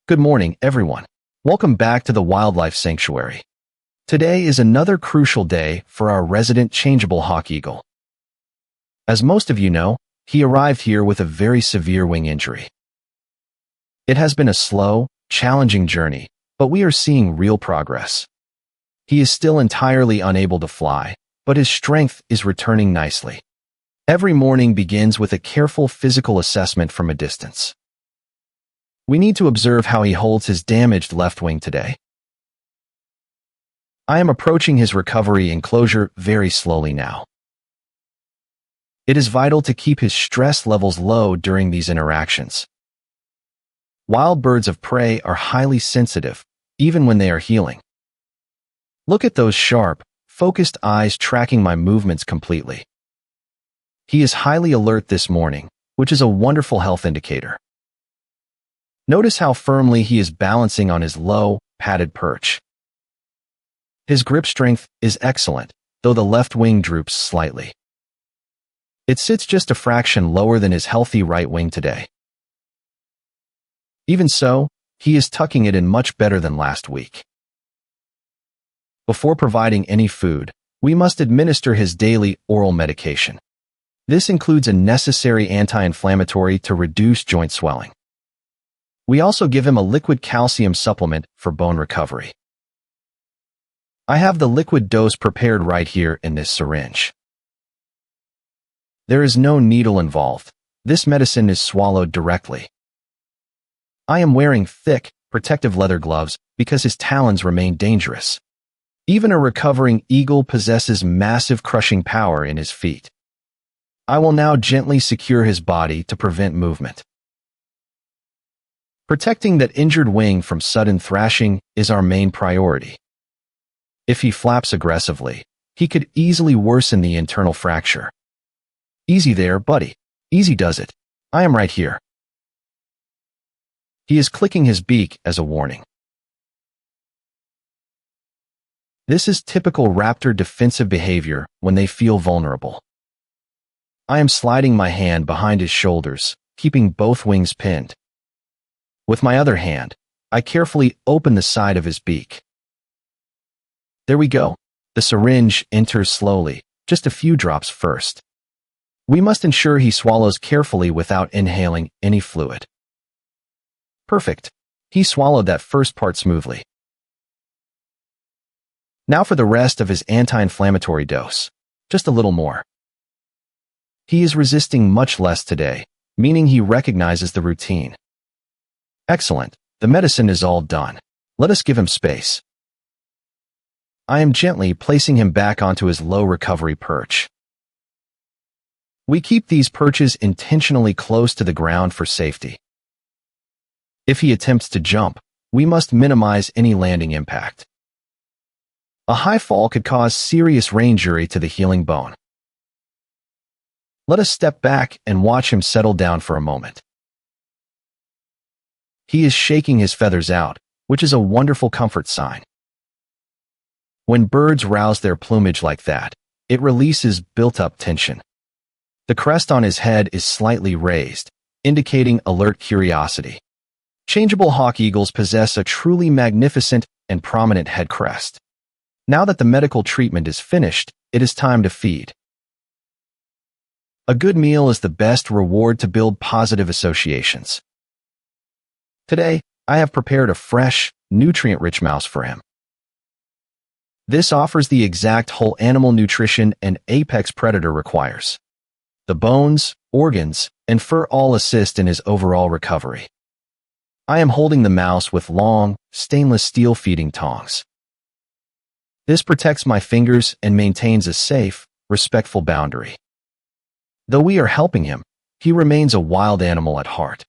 Good morning, everyone. Welcome back to the Wildlife Sanctuary. Today is another crucial day for our resident Changeable Hawk-Eagle. As most of you know, he arrived here with a very severe wing injury. It has been a slow, challenging journey, but we are seeing real progress. He is still entirely unable to fly, but his strength is returning nicely. Every morning begins with a careful physical assessment from a distance. We need to observe how he holds his damaged left wing today. I am approaching his recovery enclosure very slowly now. It is vital to keep his stress levels low during these interactions. Wild birds of prey are highly sensitive, even when they are healing. Look at those sharp, focused eyes tracking my movements completely. He is highly alert this morning, which is a wonderful health indicator. Notice how firmly he is balancing on his low, padded perch. His grip strength is excellent, though the left wing droops slightly. It sits just a fraction lower than his healthy right wing today. Even so, he is tucking it in much better than last week. Before providing any food, we must administer his daily oral medication. This includes a necessary anti-inflammatory to reduce joint swelling. We also give him a liquid calcium supplement for bone recovery. I have the liquid dose prepared right here in this syringe. There is no needle involved. This medicine is swallowed directly. I am wearing thick, protective leather gloves because his talons remain dangerous. Even a recovering eagle possesses massive crushing power in his feet. I will now gently secure his body to prevent movement. Protecting that injured wing from sudden thrashing is our main priority. If he flaps aggressively, he could easily worsen the internal fracture. Easy there, buddy. Easy does it. I am right here. He is clicking his beak as a warning. This is typical Raptor defensive behavior when they feel vulnerable. I am sliding my hand behind his shoulders, keeping both wings pinned. With my other hand, I carefully open the side of his beak. There we go. The syringe enters slowly, just a few drops first. We must ensure he swallows carefully without inhaling any fluid. Perfect. He swallowed that first part smoothly. Now for the rest of his anti-inflammatory dose. Just a little more. He is resisting much less today, meaning he recognizes the routine. Excellent. The medicine is all done. Let us give him space. I am gently placing him back onto his low recovery perch. We keep these perches intentionally close to the ground for safety. If he attempts to jump, we must minimize any landing impact. A high fall could cause serious brain injury to the healing bone. Let us step back and watch him settle down for a moment. He is shaking his feathers out, which is a wonderful comfort sign. When birds rouse their plumage like that, it releases built-up tension. The crest on his head is slightly raised, indicating alert curiosity. Changeable Hawk-Eagles possess a truly magnificent and prominent head crest. Now that the medical treatment is finished, it is time to feed. A good meal is the best reward to build positive associations. Today, I have prepared a fresh, nutrient-rich mouse for him. This offers the exact whole animal nutrition an apex predator requires. The bones, organs, and fur all assist in his overall recovery. I am holding the mouse with long, stainless steel feeding tongs. This protects my fingers and maintains a safe, respectful boundary. Though we are helping him, he remains a wild animal at heart.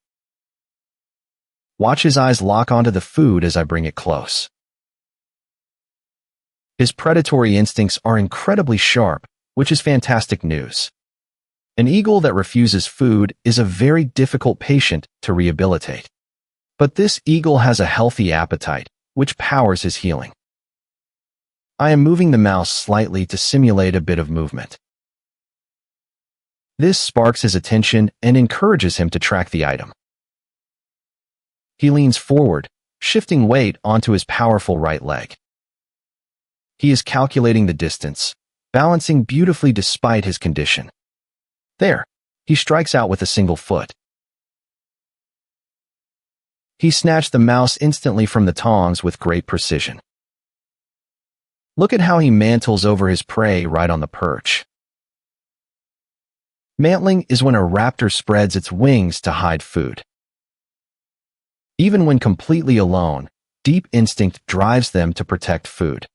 Watch his eyes lock onto the food as I bring it close. His predatory instincts are incredibly sharp, which is fantastic news. An eagle that refuses food is a very difficult patient to rehabilitate. But this eagle has a healthy appetite, which powers his healing. I am moving the mouse slightly to simulate a bit of movement. This sparks his attention and encourages him to track the item. He leans forward, shifting weight onto his powerful right leg. He is calculating the distance, balancing beautifully despite his condition. There, he strikes out with a single foot. He snatched the mouse instantly from the tongs with great precision. Look at how he mantles over his prey right on the perch. Mantling is when a raptor spreads its wings to hide food. Even when completely alone, deep instinct drives them to protect food.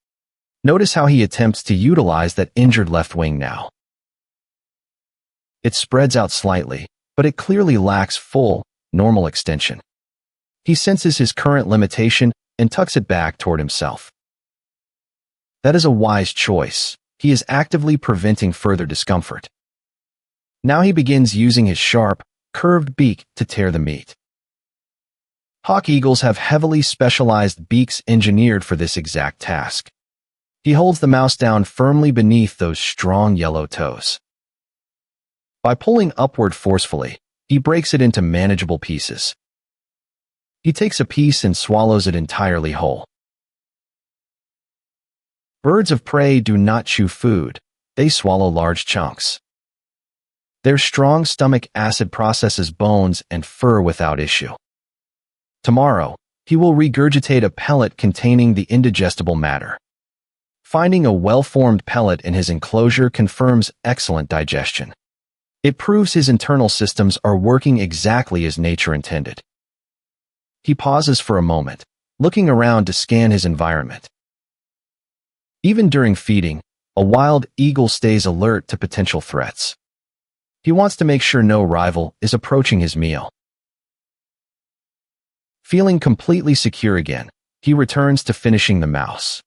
Notice how he attempts to utilize that injured left wing now. It spreads out slightly, but it clearly lacks full, normal extension. He senses his current limitation and tucks it back toward himself. That is a wise choice. He is actively preventing further discomfort. Now he begins using his sharp, curved beak to tear the meat. Hawk-Eagles have heavily specialized beaks engineered for this exact task. He holds the mouse down firmly beneath those strong yellow toes. By pulling upward forcefully, he breaks it into manageable pieces. He takes a piece and swallows it entirely whole. Birds of prey do not chew food, they swallow large chunks. Their strong stomach acid processes bones and fur without issue. Tomorrow, he will regurgitate a pellet containing the indigestible matter. Finding a well-formed pellet in his enclosure confirms excellent digestion. It proves his internal systems are working exactly as nature intended. He pauses for a moment, looking around to scan his environment. Even during feeding, a wild eagle stays alert to potential threats. He wants to make sure no rival is approaching his meal. Feeling completely secure again, he returns to finishing the mouse.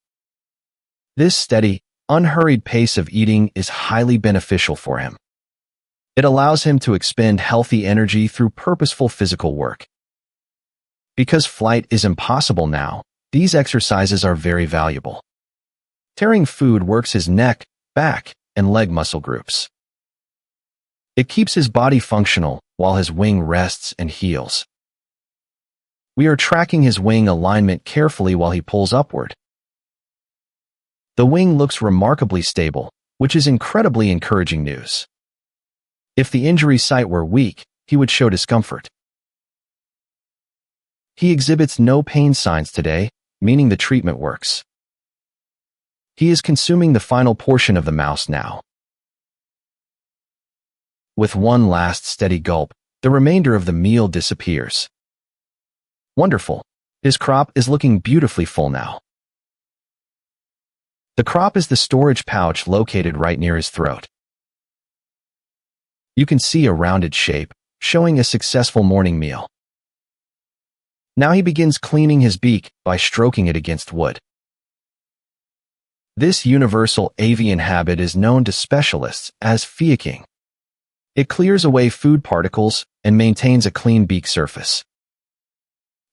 This steady, unhurried pace of eating is highly beneficial for him. It allows him to expend healthy energy through purposeful physical work. Because flight is impossible now, these exercises are very valuable. Tearing food works his neck, back, and leg muscle groups. It keeps his body functional while his wing rests and heals. We are tracking his wing alignment carefully while he pulls upward. The wing looks remarkably stable, which is incredibly encouraging news. If the injury site were weak, he would show discomfort. He exhibits no pain signs today, meaning the treatment works. He is consuming the final portion of the mouse now. With one last steady gulp, the remainder of the meal disappears. Wonderful. His crop is looking beautifully full now. The crop is the storage pouch located right near his throat. You can see a rounded shape, showing a successful morning meal. Now he begins cleaning his beak by stroking it against wood. This universal avian habit is known to specialists as fiaking. It clears away food particles and maintains a clean beak surface.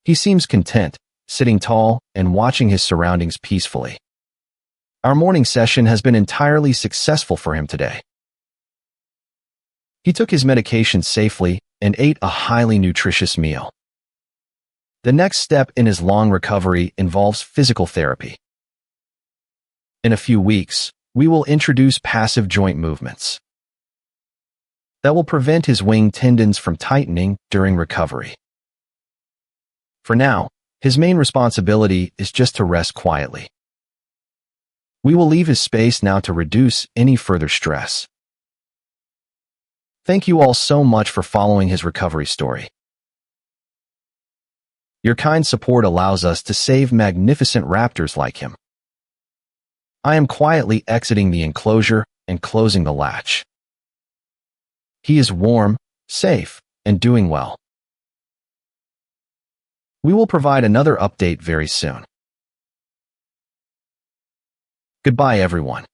He seems content, sitting tall and watching his surroundings peacefully. Our morning session has been entirely successful for him today. He took his medication safely and ate a highly nutritious meal. The next step in his long recovery involves physical therapy. In a few weeks, we will introduce passive joint movements that will prevent his wing tendons from tightening during recovery. For now, his main responsibility is just to rest quietly. We will leave his space now to reduce any further stress. Thank you all so much for following his recovery story. Your kind support allows us to save magnificent raptors like him. I am quietly exiting the enclosure and closing the latch. He is warm, safe, and doing well. We will provide another update very soon. Goodbye, everyone.